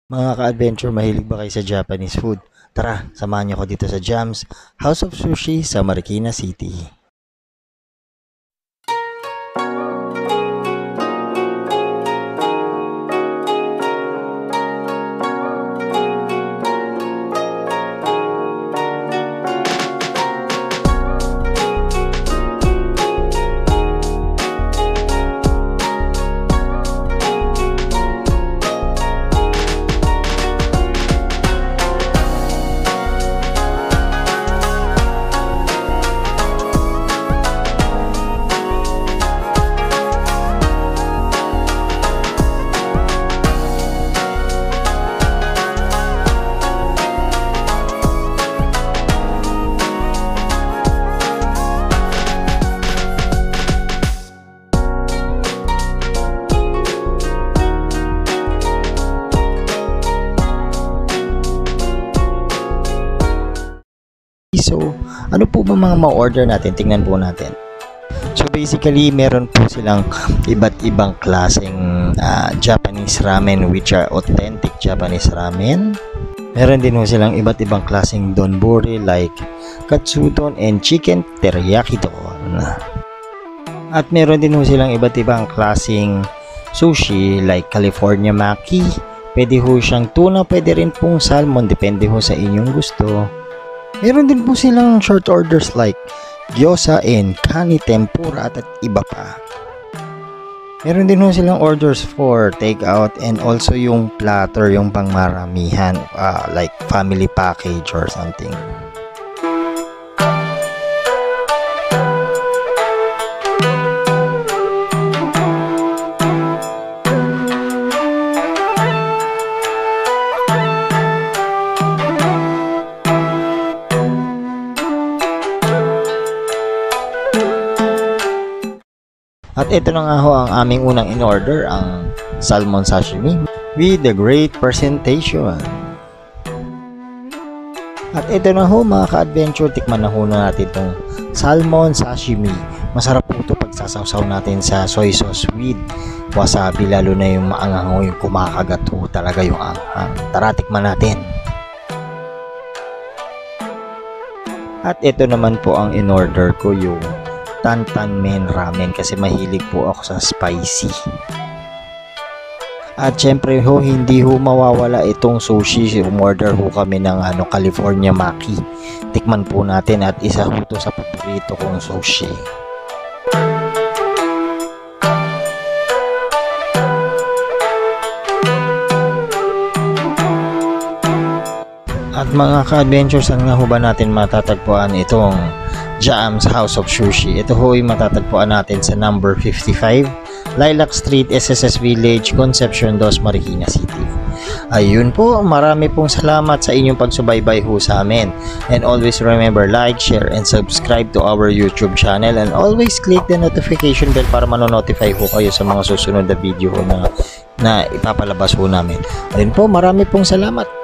Mga ka-adventure, mahilig ba kayo sa Japanese food? Tara, samahan niyo ako dito sa Jams, House of Sushi sa Marikina City. So, ano po ba mga ma-order natin? Tingnan po natin. So, basically, meron po silang iba't ibang klaseng Japanese ramen which are authentic Japanese ramen. Meron din po silang iba't ibang klaseng donburi like katsudon and chicken teriyaki don. At meron din po silang iba't ibang klaseng sushi like California maki. Pwede ho siyang tuna, pwede rin pong salmon, depende ho sa inyong gusto. Meron din po silang short orders like gyoza and kani tempura at iba pa. Meron din po silang orders for takeout and also yung platter, yung pangmaramihan like family package or something. At ito na nga ho ang aming unang in-order, ang salmon sashimi with the great presentation. At ito na ho mga ka-adventure, tikman na ho natin itong salmon sashimi. Masarap po ito pag sasawsaw natin sa soy sauce with wasabi, lalo na yung maanghang ho, yung kumakagat ho talaga yung anghang. Tara, tikman natin. At ito naman po ang in-order ko, yung Tantan Men Ramen, kasi mahilig po ako sa spicy. At syempre ho, hindi ho mawawala itong sushi. Umorder ho kami ng California maki. Tikman po natin at isa ho to sa paborito kong sushi. At mga ka-adventure, saan nga ho ba natin matatagpuan itong Jams House of Sushi? Ito ho ay matatagpuan natin sa number 55 Lilac Street, SSS Village, Concepcion 2, Marikina City. Ayun po, marami pong salamat sa inyong pagsubaybay ho sa amin. And always remember, like, share, and subscribe to our YouTube channel. And always click the notification bell para manonotify ho kayo sa mga susunod na video ho na ipapalabas ho namin. Ayun po, marami pong salamat.